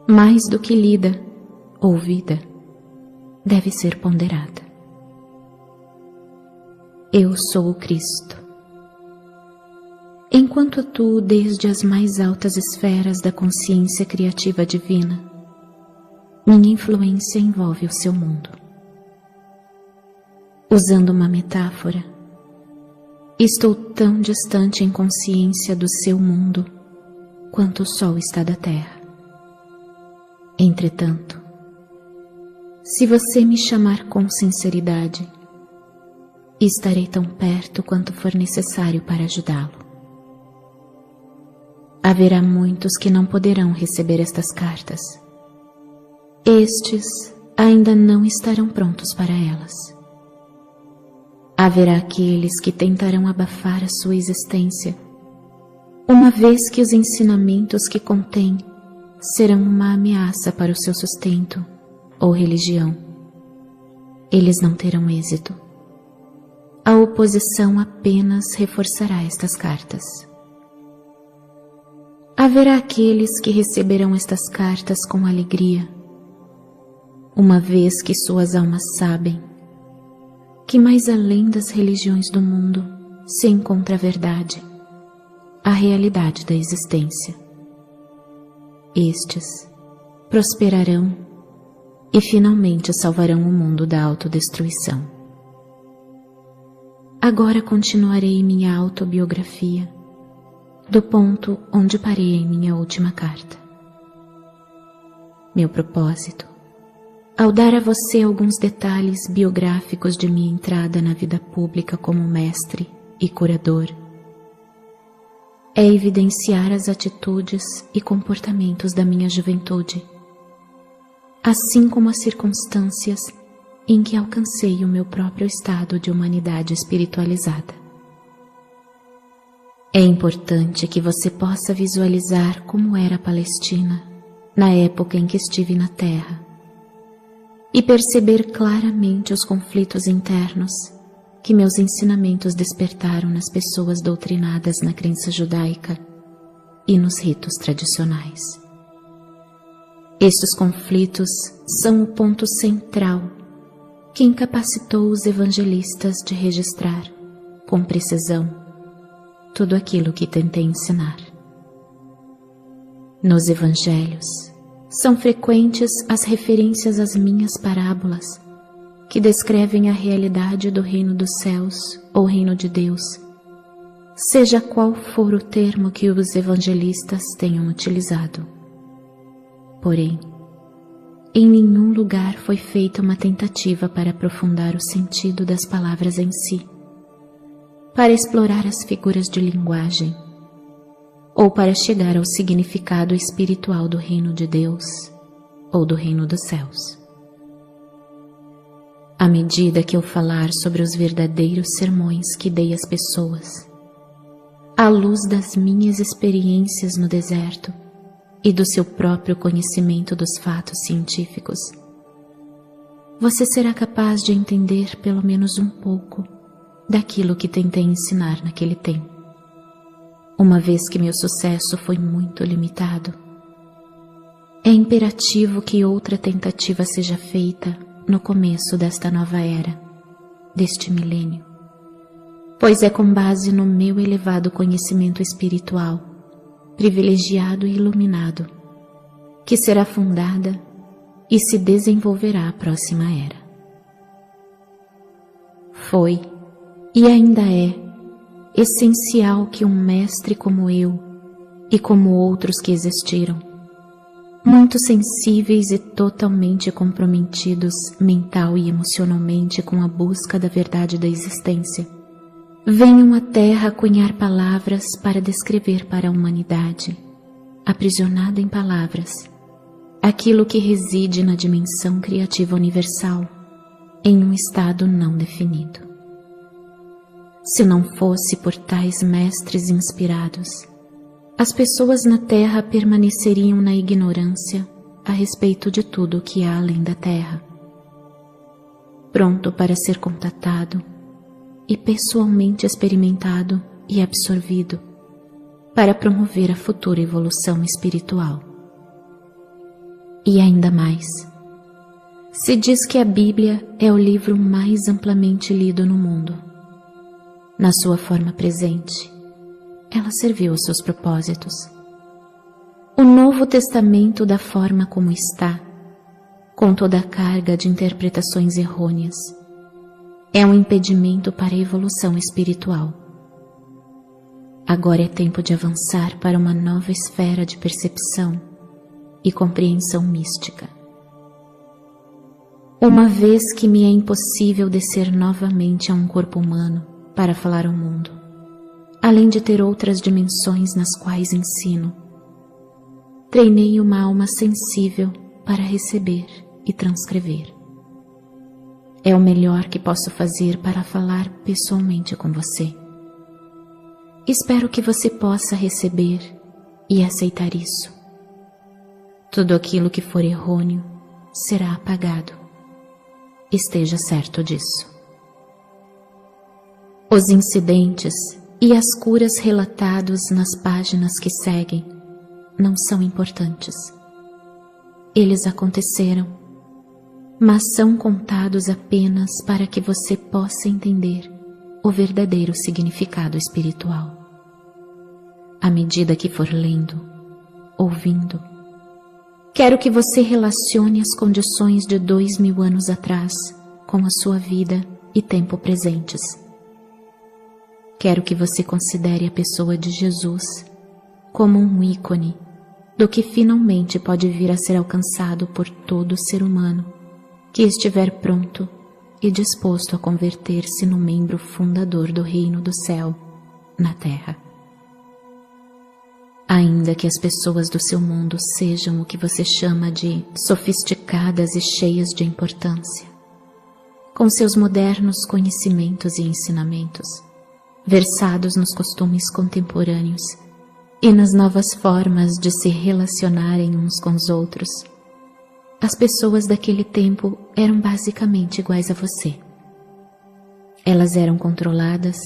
mais do que lida, ouvida, deve ser ponderada. Eu sou o Cristo. Enquanto atuo desde as mais altas esferas da consciência criativa divina, minha influência envolve o seu mundo. Usando uma metáfora, estou tão distante em consciência do seu mundo quanto o Sol está da Terra. Entretanto, se você me chamar com sinceridade, estarei tão perto quanto for necessário para ajudá-lo. Haverá muitos que não poderão receber estas cartas. Estes ainda não estarão prontos para elas. Haverá aqueles que tentarão abafar a sua existência, uma vez que os ensinamentos que contém serão uma ameaça para o seu sustento ou religião. Eles não terão êxito. A oposição apenas reforçará estas cartas. Haverá aqueles que receberão estas cartas com alegria, uma vez que suas almas sabem que mais além das religiões do mundo se encontra a verdade, a realidade da existência. Estes prosperarão e finalmente salvarão o mundo da autodestruição. Agora continuarei minha autobiografia do ponto onde parei em minha última carta. Meu propósito, ao dar a você alguns detalhes biográficos de minha entrada na vida pública como mestre e curador, é evidenciar as atitudes e comportamentos da minha juventude, assim como as circunstâncias em que alcancei o meu próprio estado de humanidade espiritualizada. É importante que você possa visualizar como era a Palestina na época em que estive na Terra e perceber claramente os conflitos internos que meus ensinamentos despertaram nas pessoas doutrinadas na crença judaica e nos ritos tradicionais. Estes conflitos são o ponto central que incapacitou os evangelistas de registrar, com precisão, tudo aquilo que tentei ensinar. Nos evangelhos, são frequentes as referências às minhas parábolas, que descrevem a realidade do reino dos céus ou reino de Deus, seja qual for o termo que os evangelistas tenham utilizado. Porém, em nenhum lugar foi feita uma tentativa para aprofundar o sentido das palavras em si, para explorar as figuras de linguagem, ou para chegar ao significado espiritual do reino de Deus ou do reino dos céus. À medida que eu falar sobre os verdadeiros sermões que dei às pessoas, à luz das minhas experiências no deserto e do seu próprio conhecimento dos fatos científicos, você será capaz de entender pelo menos um pouco daquilo que tentei ensinar naquele tempo, uma vez que meu sucesso foi muito limitado. É imperativo que outra tentativa seja feita no começo desta nova era, deste milênio, pois é com base no meu elevado conhecimento espiritual, privilegiado e iluminado, que será fundada e se desenvolverá a próxima era. Foi e ainda é essencial que um mestre como eu e como outros que existiram, muito sensíveis e totalmente comprometidos mental e emocionalmente com a busca da verdade da existência, venham à Terra cunhar palavras para descrever para a humanidade, aprisionada em palavras, aquilo que reside na dimensão criativa universal, em um estado não definido. Se não fosse por tais mestres inspirados, as pessoas na Terra permaneceriam na ignorância a respeito de tudo o que há além da Terra, pronto para ser contatado e pessoalmente experimentado e absorvido para promover a futura evolução espiritual. E ainda mais, se diz que a Bíblia é o livro mais amplamente lido no mundo. Na sua forma presente, ela serviu aos seus propósitos. O Novo Testamento, da forma como está, com toda a carga de interpretações errôneas, é um impedimento para a evolução espiritual. Agora é tempo de avançar para uma nova esfera de percepção e compreensão mística. Uma vez que me é impossível descer novamente a um corpo humano para falar ao mundo, além de ter outras dimensões nas quais ensino, treinei uma alma sensível para receber e transcrever. É o melhor que posso fazer para falar pessoalmente com você. Espero que você possa receber e aceitar isso. Tudo aquilo que for errôneo será apagado. Esteja certo disso. Os incidentes e as curas relatados nas páginas que seguem não são importantes. Eles aconteceram, mas são contados apenas para que você possa entender o verdadeiro significado espiritual. À medida que for lendo, ouvindo, quero que você relacione as condições de 2000 anos atrás com a sua vida e tempo presentes. Quero que você considere a pessoa de Jesus como um ícone do que finalmente pode vir a ser alcançado por todo ser humano que estiver pronto e disposto a converter-se no membro fundador do reino do céu na terra. Ainda que as pessoas do seu mundo sejam o que você chama de sofisticadas e cheias de importância, com seus modernos conhecimentos e ensinamentos, versados nos costumes contemporâneos e nas novas formas de se relacionarem uns com os outros, as pessoas daquele tempo eram basicamente iguais a você. Elas eram controladas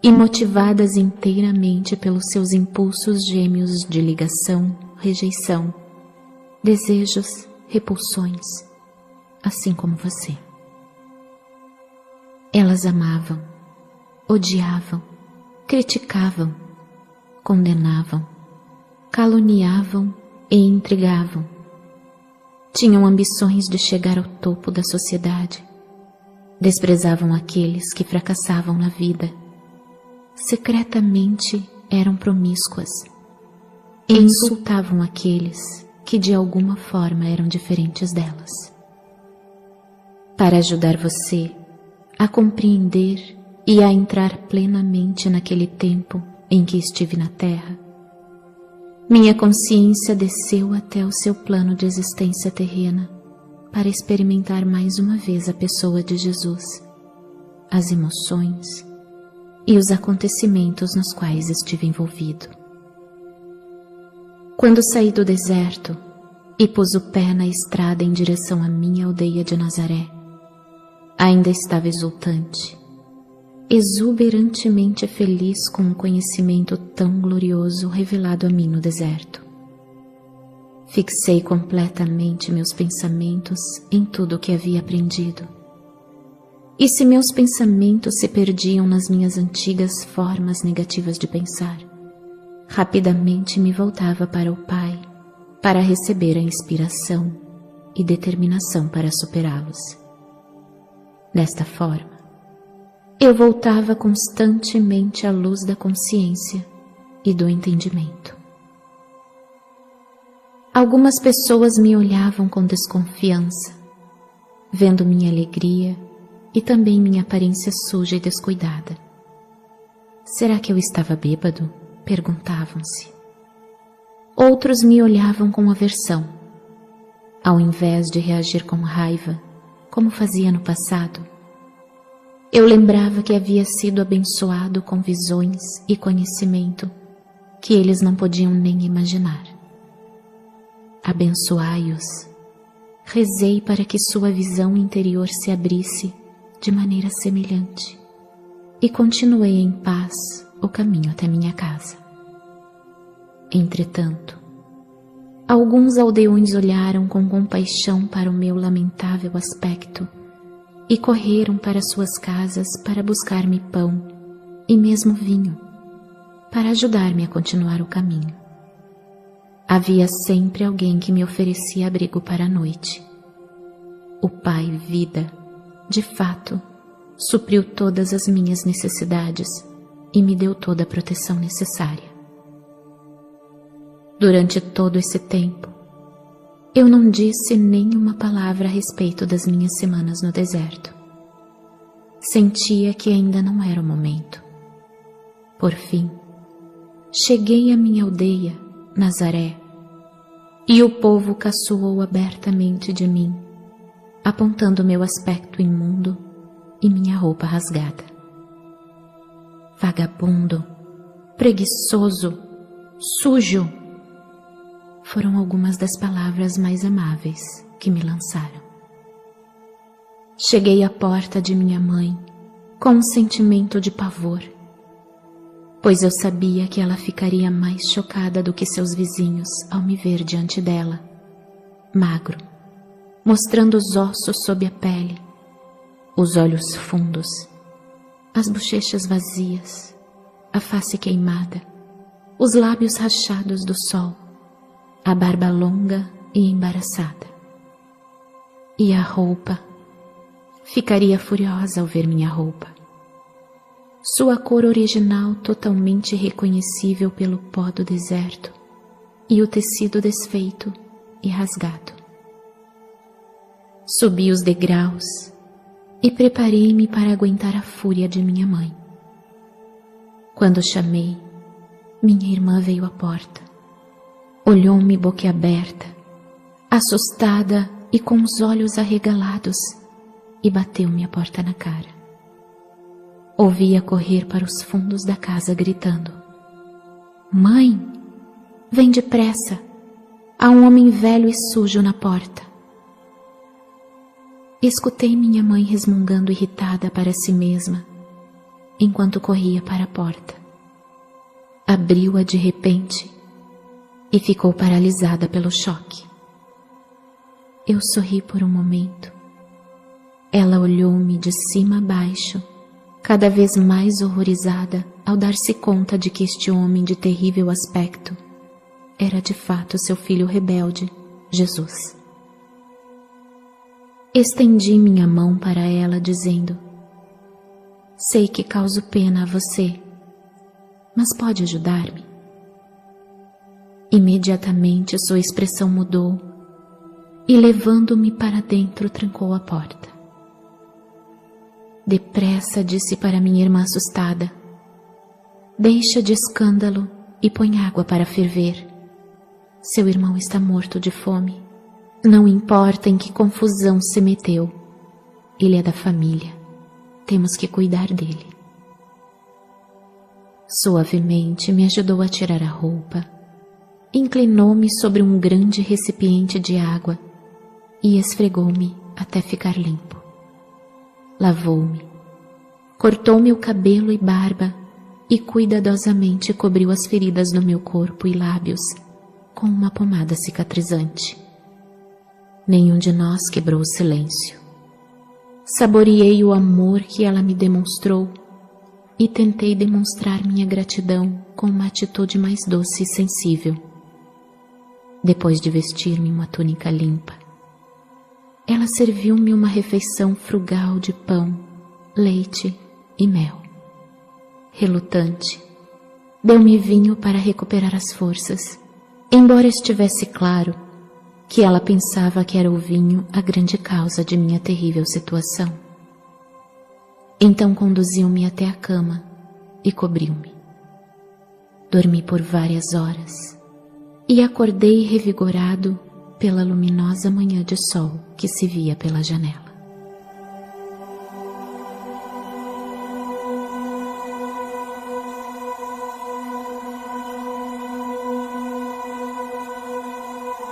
e motivadas inteiramente pelos seus impulsos gêmeos de ligação, rejeição, desejos, repulsões, assim como você. Elas amavam, odiavam, criticavam, condenavam, caluniavam e intrigavam. Tinham ambições de chegar ao topo da sociedade. Desprezavam aqueles que fracassavam na vida. Secretamente eram promíscuas e insultavam aqueles que de alguma forma eram diferentes delas. Para ajudar você a compreender e a entrar plenamente naquele tempo em que estive na Terra, minha consciência desceu até o seu plano de existência terrena para experimentar mais uma vez a pessoa de Jesus, as emoções e os acontecimentos nos quais estive envolvido. Quando saí do deserto e pus o pé na estrada em direção à minha aldeia de Nazaré, ainda estava exultante, exuberantemente feliz com um conhecimento tão glorioso revelado a mim no deserto. Fixei completamente meus pensamentos em tudo o que havia aprendido. E se meus pensamentos se perdiam nas minhas antigas formas negativas de pensar, rapidamente me voltava para o Pai para receber a inspiração e determinação para superá-los. Desta forma, eu voltava constantemente à luz da consciência e do entendimento. Algumas pessoas me olhavam com desconfiança, vendo minha alegria e também minha aparência suja e descuidada. Será que eu estava bêbado? Perguntavam-se. Outros me olhavam com aversão. Ao invés de reagir com raiva, como fazia no passado, eu lembrava que havia sido abençoado com visões e conhecimento que eles não podiam nem imaginar. Abençoai-os. Rezei para que sua visão interior se abrisse de maneira semelhante e continuei em paz o caminho até minha casa. Entretanto, alguns aldeões olharam com compaixão para o meu lamentável aspecto e correram para suas casas para buscar-me pão e mesmo vinho, para ajudar-me a continuar o caminho. Havia sempre alguém que me oferecia abrigo para a noite. O Pai Vida, de fato, supriu todas as minhas necessidades e me deu toda a proteção necessária. Durante todo esse tempo, eu não disse nenhuma palavra a respeito das minhas semanas no deserto. Sentia que ainda não era o momento. Por fim, cheguei à minha aldeia, Nazaré, e o povo caçoou abertamente de mim, apontando meu aspecto imundo e minha roupa rasgada. Vagabundo, preguiçoso, sujo, foram algumas das palavras mais amáveis que me lançaram. Cheguei à porta de minha mãe com um sentimento de pavor, pois eu sabia que ela ficaria mais chocada do que seus vizinhos ao me ver diante dela, magro, mostrando os ossos sob a pele, os olhos fundos, as bochechas vazias, a face queimada, os lábios rachados do sol, a barba longa e embaraçada. E a roupa? Ficaria furiosa ao ver minha roupa. Sua cor original totalmente reconhecível pelo pó do deserto e o tecido desfeito e rasgado. Subi os degraus e preparei-me para aguentar a fúria de minha mãe. Quando chamei, minha irmã veio à porta. Olhou-me boquiaberta, assustada e com os olhos arregalados, e bateu-me a porta na cara. Ouvi-a correr para os fundos da casa gritando: "Mãe, vem depressa! Há um homem velho e sujo na porta." Escutei minha mãe resmungando irritada para si mesma, enquanto corria para a porta. Abriu-a de repente e ficou paralisada pelo choque. Eu sorri por um momento. Ela olhou-me de cima a baixo, cada vez mais horrorizada ao dar-se conta de que este homem de terrível aspecto era de fato seu filho rebelde, Jesus. Estendi minha mão para ela, dizendo: "Sei que causo pena a você, mas pode ajudar-me?" Imediatamente sua expressão mudou e, levando-me para dentro, trancou a porta. Depressa disse para minha irmã assustada: "Deixa de escândalo e põe água para ferver. Seu irmão está morto de fome. Não importa em que confusão se meteu. Ele é da família. Temos que cuidar dele." Suavemente me ajudou a tirar a roupa, inclinou-me sobre um grande recipiente de água e esfregou-me até ficar limpo. Lavou-me, cortou-me o cabelo e barba e cuidadosamente cobriu as feridas do meu corpo e lábios com uma pomada cicatrizante. Nenhum de nós quebrou o silêncio. Saboreei o amor que ela me demonstrou e tentei demonstrar minha gratidão com uma atitude mais doce e sensível. Depois de vestir-me uma túnica limpa, ela serviu-me uma refeição frugal de pão, leite e mel. Relutante, deu-me vinho para recuperar as forças, embora estivesse claro que ela pensava que era o vinho a grande causa de minha terrível situação. Então conduziu-me até a cama e cobriu-me. Dormi por várias horas e acordei revigorado pela luminosa manhã de sol que se via pela janela.